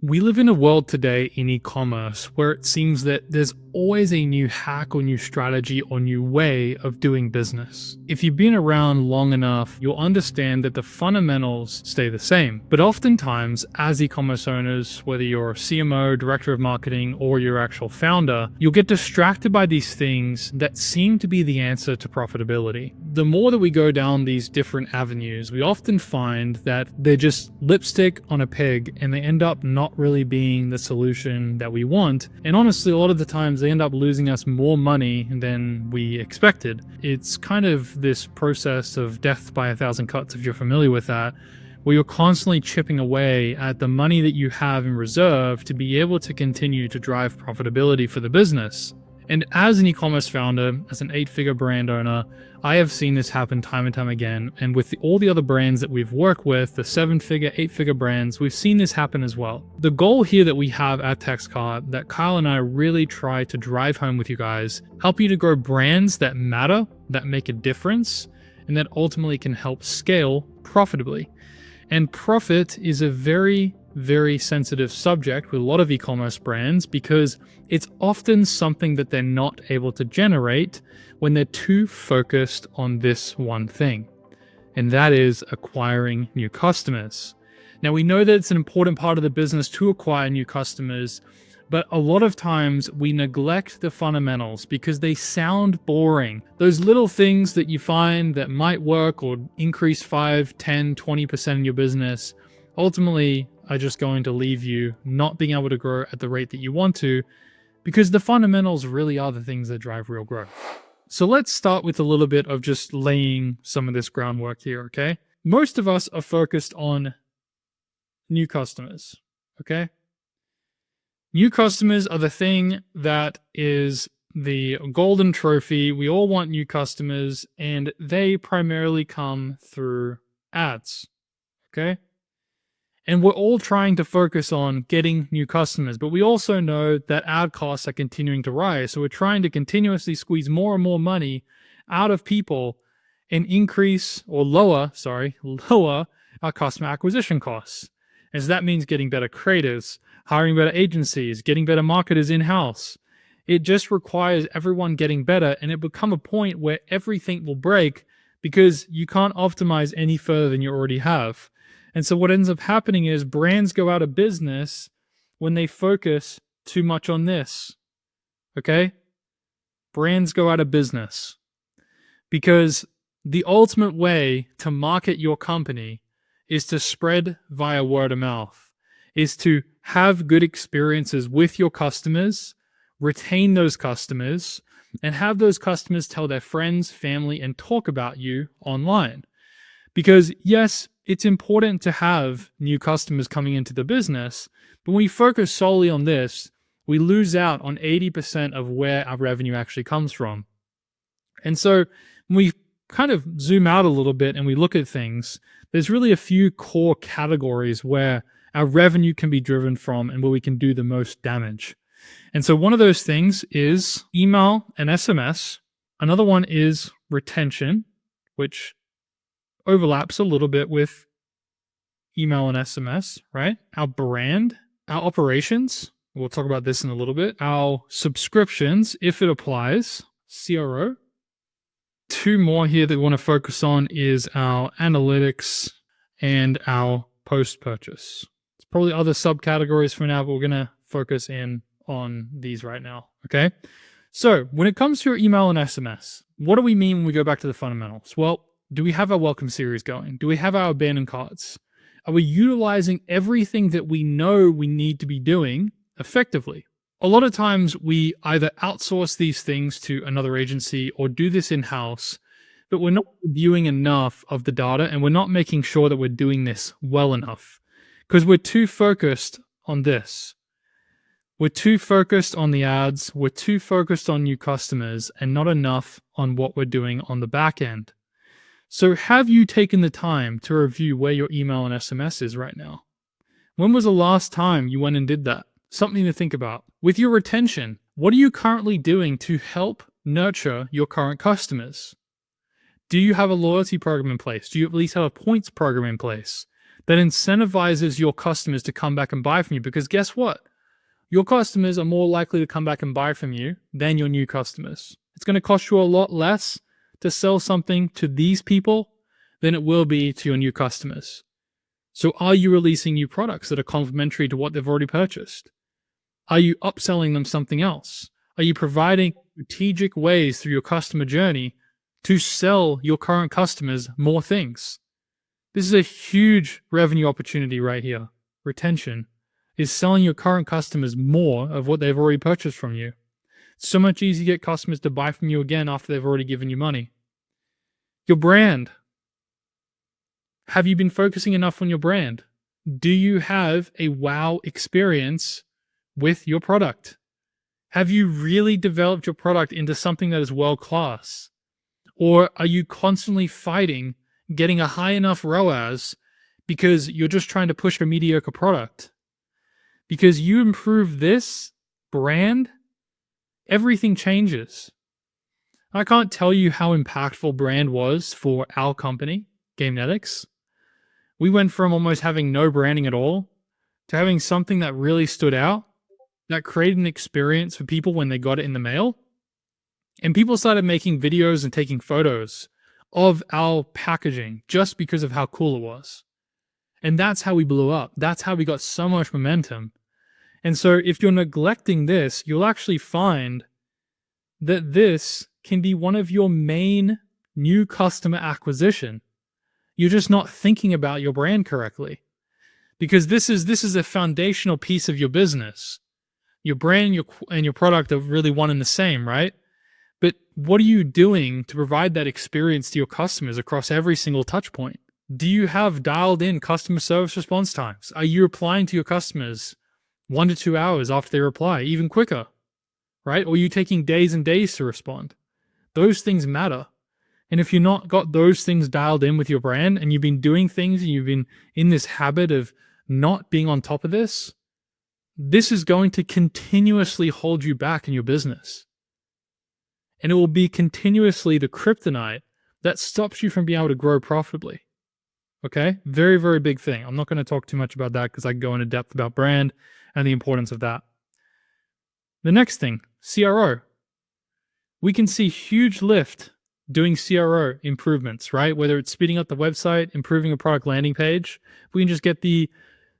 We live in a world today in e-commerce where it seems that there's always a new hack or new strategy or new way of doing business. If you've been around long enough, you'll understand that the fundamentals stay the same. But oftentimes, as e-commerce owners, whether you're a CMO, director of marketing, or your actual founder, you'll get distracted by these things that seem to be the answer to profitability. The more that we go down these different avenues, we often find that they're just lipstick on a pig and they end up not really being the solution that we want. And honestly, a lot of the times they end up losing us more money than we expected. It's kind of this process of death by a thousand cuts, if you're familiar with that, where you're constantly chipping away at the money that you have in reserve to be able to continue to drive profitability for the business. And as an e-commerce founder, as an 8-figure brand owner, I have seen this happen time and time again. And with all the other brands that we've worked with, the 7-figure, 8-figure brands, we've seen this happen as well. The goal here that we have at TxtCart, that Kyle and I really try to drive home with you guys, help you to grow brands that matter, that make a difference, and that ultimately can help scale profitably. And profit is a very sensitive subject with a lot of e-commerce brands because it's often something that they're not able to generate when they're too focused on this one thing, and that is acquiring new customers. Now, we know that it's an important part of the business to acquire new customers, but a lot of times we neglect the fundamentals because they sound boring. Those little things that you find that might work or increase 5, 10, 20% in your business ultimately are just going to leave you not being able to grow at the rate that you want to, because the fundamentals really are the things that drive real growth. So let's start with a little bit of just laying some of this groundwork here, okay? Most of us are focused on new customers, okay? New customers are the thing that is the golden trophy. We all want new customers, and they primarily come through ads, okay? And we're all trying to focus on getting new customers, but we also know that ad costs are continuing to rise. So we're trying to continuously squeeze more and more money out of people and lower our customer acquisition costs. As that means getting better creatives, hiring better agencies, getting better marketers in-house. It just requires everyone getting better, and it become a point where everything will break because you can't optimize any further than you already have. And so what ends up happening is brands go out of business when they focus too much on this, okay? Brands go out of business because the ultimate way to market your company is to spread via word of mouth, is to have good experiences with your customers, retain those customers, and have those customers tell their friends, family, and talk about you online. Because yes, it's important to have new customers coming into the business, but when we focus solely on this, we lose out on 80% of where our revenue actually comes from. And so when we kind of zoom out a little bit and we look at things, there's really a few core categories where our revenue can be driven from and where we can do the most damage. And so one of those things is email and SMS. Another one is retention, which overlaps a little bit with email and SMS, right? Our brand, our operations, we'll talk about this in a little bit, our subscriptions, if it applies, CRO. 2 more here that we want to focus on is our analytics and our post-purchase. There's probably other subcategories for now, but we're going to focus in on these right now, okay? So when it comes to your email and SMS, what do we mean when we go back to the fundamentals? Well, do we have our welcome series going? Do we have our abandoned carts? Are we utilizing everything that we know we need to be doing effectively? A lot of times we either outsource these things to another agency or do this in-house, but we're not reviewing enough of the data and we're not making sure that we're doing this well enough because we're too focused on this. We're too focused on the ads, we're too focused on new customers and not enough on what we're doing on the back end. So have you taken the time to review where your email and SMS is right now? When was the last time you went and did that? Something to think about. With your retention, what are you currently doing to help nurture your current customers? Do you have a loyalty program in place? Do you at least have a points program in place? that incentivizes your customers to come back and buy from you. Because guess what? Your customers are more likely to come back and buy from you than your new customers. It's going to cost you a lot less to sell something to these people than it will be to your new customers. So are you releasing new products that are complementary to what they've already purchased? Are you upselling them something else? Are you providing strategic ways through your customer journey to sell your current customers more things? This is a huge revenue opportunity right here. Retention is selling your current customers more of what they've already purchased from you. It's so much easier to get customers to buy from you again after they've already given you money. Your brand. Have you been focusing enough on your brand? Do you have a wow experience with your product? Have you really developed your product into something that is world-class? Or are you constantly fighting getting a high enough ROAS because you're just trying to push a mediocre product? Because you improve this brand, everything changes. I can't tell you how impactful brand was for our company, GameNetics. We went from almost having no branding at all to having something that really stood out, that created an experience for people when they got it in the mail. And people started making videos and taking photos of our packaging just because of how cool it was. And that's how we blew up. That's how we got so much momentum. And so if you're neglecting this, you'll actually find that this can be one of your main new customer acquisition. You're just not thinking about your brand correctly, because this is a foundational piece of your business. Your brand and your product are really one and the same, right? But what are you doing to provide that experience to your customers across every single touch point? Do you have dialed in customer service response times? Are you replying to your customers 1 to 2 hours after they reply, even quicker, right? Or are you taking days and days to respond? Those things matter. And if you've not got those things dialed in with your brand, and you've been doing things and you've been in this habit of not being on top of this, this is going to continuously hold you back in your business. And it will be continuously the kryptonite that stops you from being able to grow profitably. Okay? Very, very big thing. I'm not going to talk too much about that because I can go into depth about brand and the importance of that. The next thing, CRO. We can see huge lift doing CRO improvements, right? Whether it's speeding up the website, improving a product landing page. If we can just get the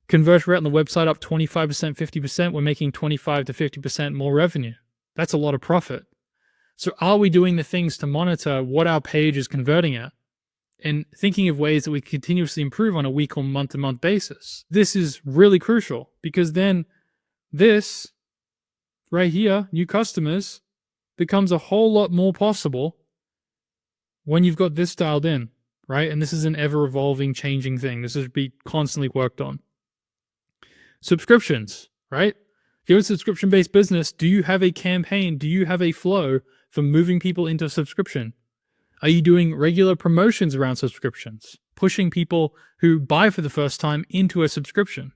conversion rate on the website up 25%, 50%, we're making 25 to 50% more revenue. That's a lot of profit. So are we doing the things to monitor what our page is converting at and thinking of ways that we continuously improve on a week or month-to-month basis? This is really crucial, because then this right here, new customers, becomes a whole lot more possible when you've got this dialed in, right? And this is an ever-evolving, changing thing. This is be constantly worked on. Subscriptions, right? If you're a subscription-based business, do you have a campaign? Do you have a flow for moving people into subscription? Are you doing regular promotions around subscriptions, pushing people who buy for the first time into a subscription?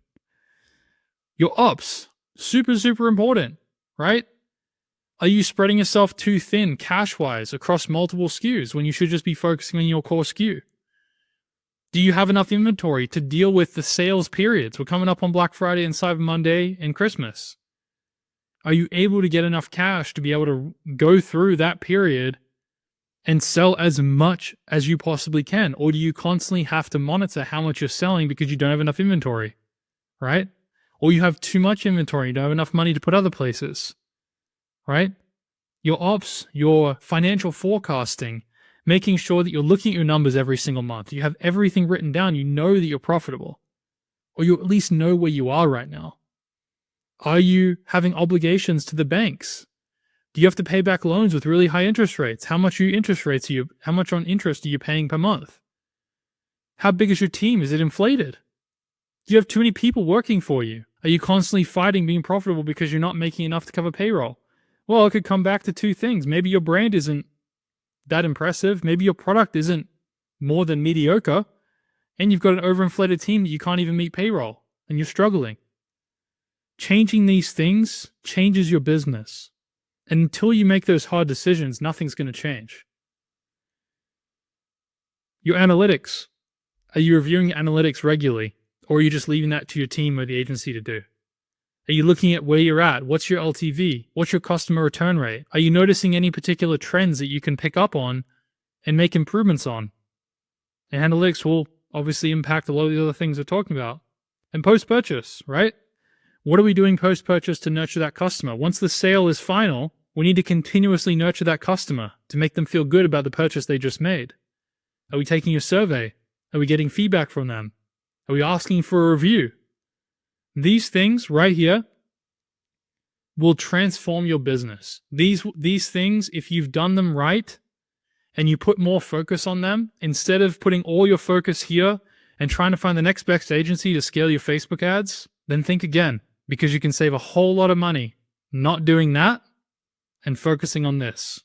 Your ops, super, super important, right? Are you spreading yourself too thin cash-wise across multiple SKUs when you should just be focusing on your core SKU? Do you have enough inventory to deal with the sales periods? We're coming up on Black Friday and Cyber Monday and Christmas. Are you able to get enough cash to be able to go through that period and sell as much as you possibly can? Or do you constantly have to monitor how much you're selling because you don't have enough inventory, right? Or you have too much inventory, you don't have enough money to put other places, right? Your ops, your financial forecasting, making sure that you're looking at your numbers every single month. You have everything written down. You know that you're profitable, or you at least know where you are right now. Are you having obligations to the banks? Do you have to pay back loans with really high interest rates? How much on interest are you paying per month? How big is your team? Is it inflated? Do you have too many people working for you? Are you constantly fighting being profitable because you're not making enough to cover payroll? Well, it could come back to two things. Maybe your brand isn't that impressive. Maybe your product isn't more than mediocre, and you've got an overinflated team that you can't even meet payroll, and you're struggling. Changing these things changes your business. And until you make those hard decisions, nothing's going to change. Your analytics. Are you reviewing analytics regularly? Or are you just leaving that to your team or the agency to do? Are you looking at where you're at? What's your LTV? What's your customer return rate? Are you noticing any particular trends that you can pick up on and make improvements on? And analytics will obviously impact a lot of the other things we're talking about. And post-purchase, right? What are we doing post-purchase to nurture that customer? Once the sale is final, we need to continuously nurture that customer to make them feel good about the purchase they just made. Are we taking a survey? Are we getting feedback from them? Are we asking for a review? These things right here will transform your business. These things, if you've done them right and you put more focus on them, instead of putting all your focus here and trying to find the next best agency to scale your Facebook ads, then think again, because you can save a whole lot of money not doing that and focusing on this.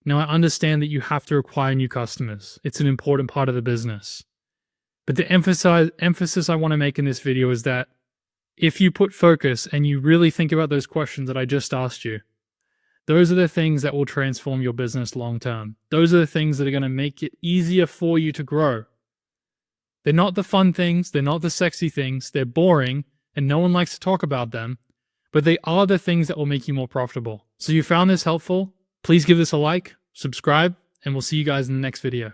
Now, I understand that you have to acquire new customers. It's an important part of the business. But the emphasis I want to make in this video is that if you put focus and you really think about those questions that I just asked you, those are the things that will transform your business long term. Those are the things that are going to make it easier for you to grow. They're not the fun things. They're not the sexy things. They're boring and no one likes to talk about them, but they are the things that will make you more profitable. So you found this helpful? Please give this a like, subscribe, and we'll see you guys in the next video.